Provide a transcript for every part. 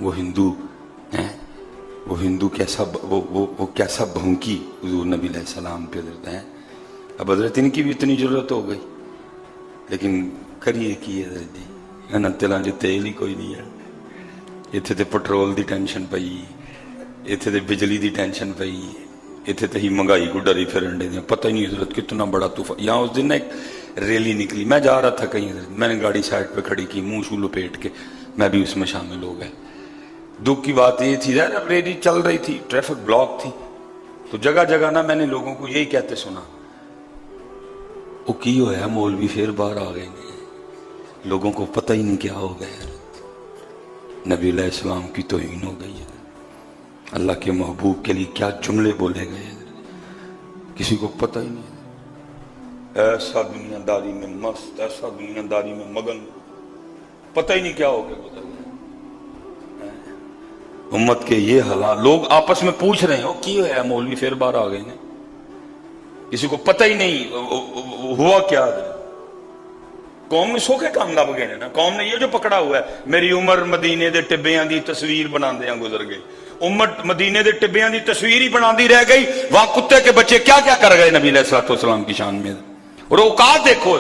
وہ ہندو ہیں، وہ ہندو کیسا وہ کیسا بھونکی حضور نبی علیہ السلام پہ حضرت ہیں. اب حضرت ان کی بھی اتنی ضرورت ہو گئی، لیکن کریے کی حضرت جی انہاں تیلاں جو تیل ہی کوئی نہیں ہے. اتنے تے پٹرول دی ٹینشن پئی، اتنے تے بجلی دی ٹینشن پئی، اتنے تے ہی مہنگائی کو ڈری پھرن دے. پتہ ہی نہیں حضرت کتنا بڑا طوفان. یہاں اس دن ایک ریلی نکلی، میں جا رہا تھا کہیں حضرت، میں نے گاڑی سائڈ پہ کھڑی کی، منہ شو لپیٹ کے میں بھی اس میں شامل ہو گیا. دکھ کی بات یہ تھی ظاہر اب ریلی چل رہی تھی، ٹریفک بلاک تھی، تو جگہ جگہ نا میں نے لوگوں کو یہی کہتے سنا، وہ کی ہوا مولوی پھر باہر آ گئے ہیں. لوگوں کو پتہ ہی نہیں کیا ہو گیا. نبی علیہ السلام کی توہین ہو گئی ہے، اللہ کے محبوب کے لیے کیا جملے بولے گئے ہیں، کسی کو پتہ ہی نہیں. ایسا دنیا داری میں مست، ایسا دنیا داری میں مگن، پتہ ہی نہیں کیا ہو گیا. امت کے یہ حالات، لوگ آپس میں پوچھ رہے ہیں کی ہے مولوی پھر باہر آ گئے ہیں، کسی کو پتہ ہی نہیں ہوا کیا. قوم نے سوکھے کام لب گئے نا. قوم نے یہ جو پکڑا ہوا ہے، میری عمر مدینے دے ٹبیاں دی تصویر بنا دیاں گزر گئی. امت مدینے دے ٹبیاں دی تصویر ہی بنا دی رہ گئی. وہاں کتے کے بچے کیا کیا کر گئے نبی علیہ الصلوۃ والسلام کی شان میں. اور اوقات دیکھو،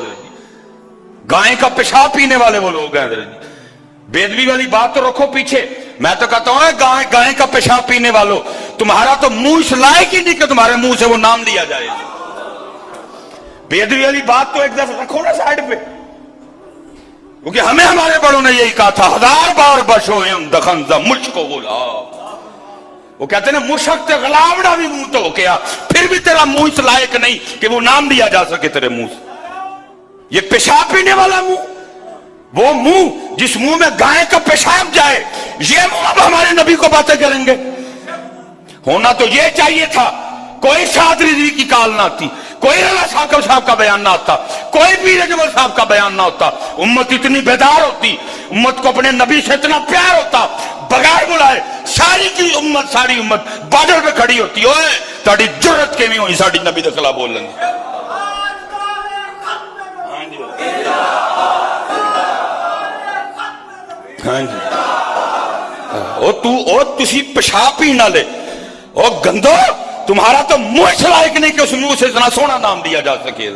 گائے کا پیشاب پینے والے وہ لوگ ہیں. بے ادبی والی بات تو رکھو پیچھے، میں تو کہتا ہوں گائے کا پیشاب پینے والوں، تمہارا تو منہ اس لائق ہی نہیں کہ تمہارے منہ سے وہ نام لیا جائے. بے ادبی والی بات تو ایک دفعہ رکھو نا سائڈ پہ، کیونکہ ہمیں ہمارے بڑوں نے یہی کہا تھا، 1000 بار بشویم دخن ز مجھ کو غلام. وہ کہتے ہیں مشک تے غلامڑا بھی منہ تو کیا، پھر بھی تیرا منہ اس لائق نہیں کہ وہ نام لیا جا سکے تیرے منہ سے. یہ پیشاب پینے والا منہ، وہ منہ جس منہ میں گائے کا پیشاب جائے، یہ منہ اب ہمارے نبی کو باتیں کریں گے. ہونا تو یہ چاہیے تھا، کوئی شاد رضوی کی کال نہ آتی، کوئی رضا ثاقب صاحب کا بیان نہ آتا، کوئی پیر اجمل صاحب کا بیان نہ ہوتا. امت اتنی بیدار ہوتی، امت کو اپنے نبی سے اتنا پیار ہوتا، بغیر بلائے ساری کی امت، ساری امت بارڈر پہ کھڑی ہوتی. اوے تاڑی جرت کے نہیں ہوئی ساڑی نبی دے خلاف بولنے. ہاں جی، او تسی پیشاب پی نہ لے، او گندو تمہارا تو منہ اس لائق نہیں کہ اس منہ سے اتنا سونا نام دیا جا سکے.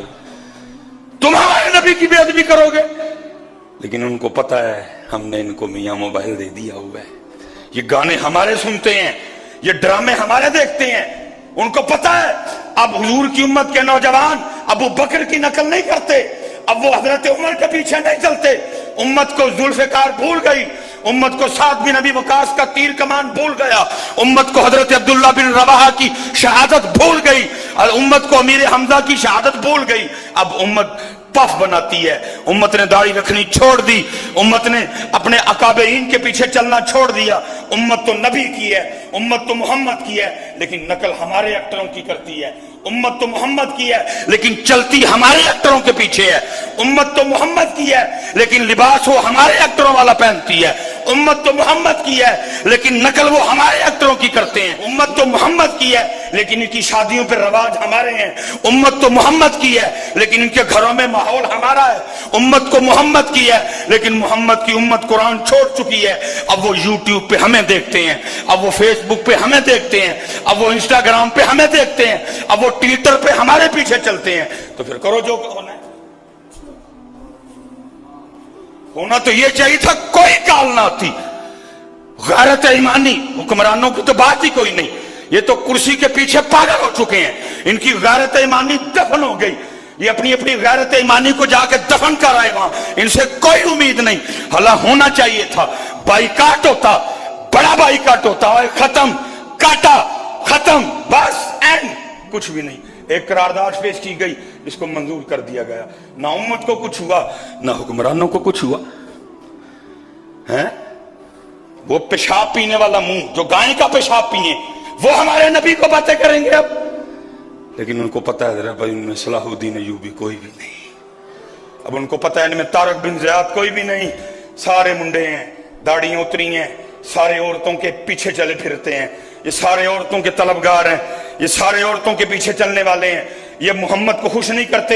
تم ہمارے نبی کی بے ادبی کرو گے. لیکن ان کو پتا ہے ہم نے ان کو میاں موبائل دے دیا ہوا ہے، یہ گانے ہمارے سنتے ہیں، یہ ڈرامے ہمارے دیکھتے ہیں. ان کو پتا ہے اب حضور کی امت کے نوجوان ابو بکر کی نقل نہیں کرتے، اب وہ حضرت عمر کے پیچھے نہیں چلتے. امت کو ذوالفقار بھول گئی، امت کو سعد بن ابی وقاص کا تیر کمان بھول گیا، امت کو حضرت عبداللہ بن رواحہ کی شہادت بھول گئی، اور امت کو امیر حمزہ کی شہادت بھول گئی. اب امت پف بناتی ہے. امت نے داڑھی رکھنی چھوڑ دی، امت نے اپنے اکابرین کے پیچھے چلنا چھوڑ دیا. امت تو نبی کی ہے، امت تو محمد کی ہے، لیکن نقل ہمارے ایکٹروں کی کرتی ہے. امت تو محمد کی ہے لیکن چلتی ہمارے ایکٹروں کے پیچھے ہے. امت تو محمد کی ہے لیکن لباس وہ ہمارے ایکٹروں والا پہنتی ہے. امت تو محمد کی ہے لیکن نقل وہ ہمارے ایکٹروں کی کرتے ہیں. امت تو محمد کی ہے لیکن ان کی شادیوں پہ رواج ہمارے ہیں. امت تو محمد کی ہے لیکن ان کے گھروں میں ماحول ہمارا ہے. امت کو محمد کی ہے لیکن محمد کی امت قرآن چھوڑ چکی ہے. اب وہ یوٹیوب پہ ہمیں دیکھتے ہیں، اب وہ فیس بک پہ ہمیں دیکھتے ہیں، اب وہ انسٹاگرام پہ ہمیں دیکھتے ہیں، اب وہ ٹویٹر پہ ہمارے پیچھے چلتے ہیں. تو پھر کرو جو ہونا ہے. ہونا تو یہ چاہیے تھا کوئی کال نہ آتی. غیرت ایمانی حکمرانوں کی تو بات ہی کوئی نہیں، یہ تو کرسی کے پیچھے پاگل ہو چکے ہیں. ان کی غیرت ایمانی دفن ہو گئی. یہ اپنی اپنی غیرت ایمانی کو جا کے دفن کر آئے وہاں. ان سے کوئی امید نہیں. حالہ ہونا چاہیے تھا، بائیکاٹ ہوتا، بڑا بائیکاٹ ہوتا. اور ختم، کاٹا، ختم، بس اینڈ. کچھ بھی نہیں. ایک قرارداد پیش کی گئی جس کو منظور کر دیا گیا. نہ امت کو کچھ ہوا نہ حکمرانوں کو کچھ ہوا. وہ پیشاب پینے والا منہ جو گائے کا پیشاب پیے وہ ہمارے نبی کو باتیں کریں گے اب. لیکن ان کو پتا ہے بھائی ان میں صلاح الدین ایوبی کوئی بھی نہیں. اب ان کو پتا ہے ان میں طارق بن زیاد کوئی بھی نہیں. سارے منڈے ہیں، داڑیاں اتری ہیں، سارے عورتوں کے پیچھے چلے پھرتے ہیں. یہ سارے عورتوں کے طلبگار ہیں، یہ سارے عورتوں کے پیچھے چلنے والے ہیں. یہ محمد کو خوش نہیں کرتے،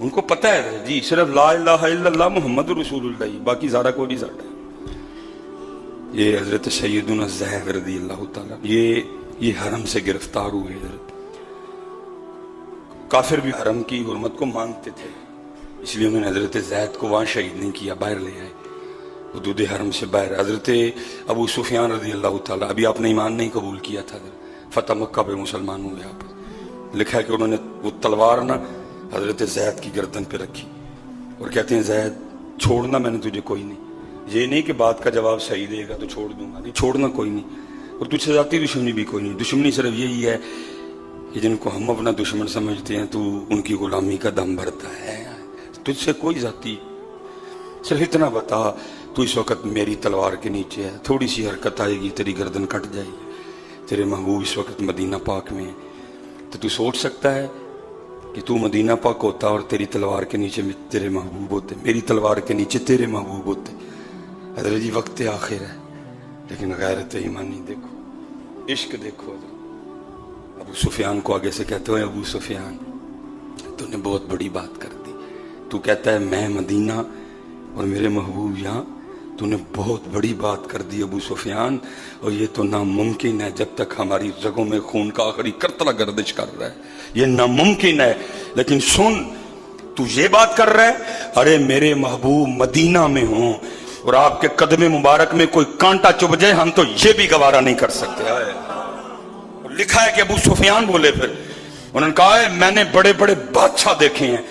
ان کو پتہ ہے جی صرف لا الہ الا اللہ محمد رسول اللہ، باقی سارا کوئی نہیں ساڈا۔ یہ حضرت سیدنا زید رضی اللہ تعالیٰ یہ حرم سے گرفتار ہوئے حضرت۔ کافر بھی حرم کی حرمت کو مانتے تھے، اس لیے انہوں نے حضرت زید کو وہاں شہید نہیں کیا، باہر لے آئے حدود حرم سے باہر۔ حضرت ابو سفیان رضی اللہ تعالیٰ، ابھی آپ نے ایمان نہیں قبول کیا تھا، فتح مکہ پہ مسلمان ہوئے آپ، لکھا ہے کہ انہوں نے وہ تلوار نا حضرت زید کی گردن پہ رکھی اور کہتے ہیں زید چھوڑنا میں نے تجھے کوئی نہیں، یہ نہیں کہ بات کا جواب صحیح دے گا تو چھوڑ دوں گا، نہیں چھوڑنا کوئی نہیں، اور تجھ سے ذاتی دشمنی بھی کوئی نہیں، دشمنی صرف یہی ہے کہ جن کو ہم اپنا دشمن سمجھتے ہیں تو ان کی غلامی کا دم بھرتا ہے، تجھ سے کوئی ذاتی، صرف اتنا بتا تو اس وقت میری تلوار کے نیچے ہے، تھوڑی سی حرکت آئے گی تیری گردن کٹ جائے گی، تیرے محبوب اس وقت مدینہ پاک میں ہے، تو سوچ سکتا ہے کہ تو مدینہ پاک ہوتا اور تیری تلوار کے نیچے تیرے محبوب ہوتے، میری تلوار کے نیچے تیرے محبوب ہوتے۔ حضرت جی وقت آخر ہے لیکن غیرت ایمانی دیکھو، عشق دیکھو۔ ابو سفیان کو آگے سے کہتے ہوئے ابو سفیان تو نے بہت بڑی بات کر دی، تو کہتا ہے میں مدینہ اور میرے محبوب یہاں، تو نے بہت بڑی بات کر دی ابو سفیان، اور یہ تو ناممکن ہے جب تک ہماری رگوں میں خون کا آخری قطرہ گردش کر رہا ہے، یہ ناممکن ہے۔ لیکن سن تو یہ بات کر رہا ہے، ارے میرے محبوب مدینہ میں ہوں اور آپ کے قدم مبارک میں کوئی کانٹا چبھ جائے ہم تو یہ بھی گوارا نہیں کر سکتے۔ لکھا ہے کہ ابو سفیان بولے، پھر انہوں نے کہا ہے میں نے بڑے بڑے بادشاہ دیکھے ہیں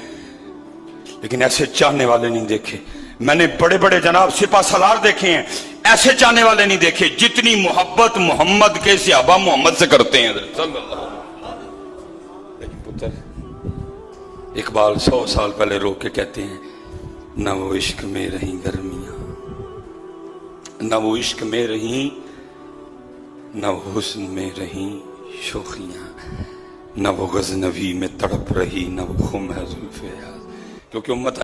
لیکن ایسے چاہنے والے نہیں دیکھے، میں نے بڑے بڑے جناب سپاہ سالار دیکھے ہیں، ایسے چاہنے والے نہیں دیکھے جتنی محبت محمد کے صحابہ محمد سے کرتے ہیں صلی اللہ علیہ وسلم۔ لیکن پتر اقبال 100 سال پہلے رو کے کہتے ہیں نہ وہ عشق میں رہیں گرمیاں، نہ وہ عشق میں رہیں، نہ وہ حسن میں رہیں شوخیاں، نہ وہ غزنوی میں تڑپ رہی، نہ وہ خم ہے زلف یاز، کیونکہ امت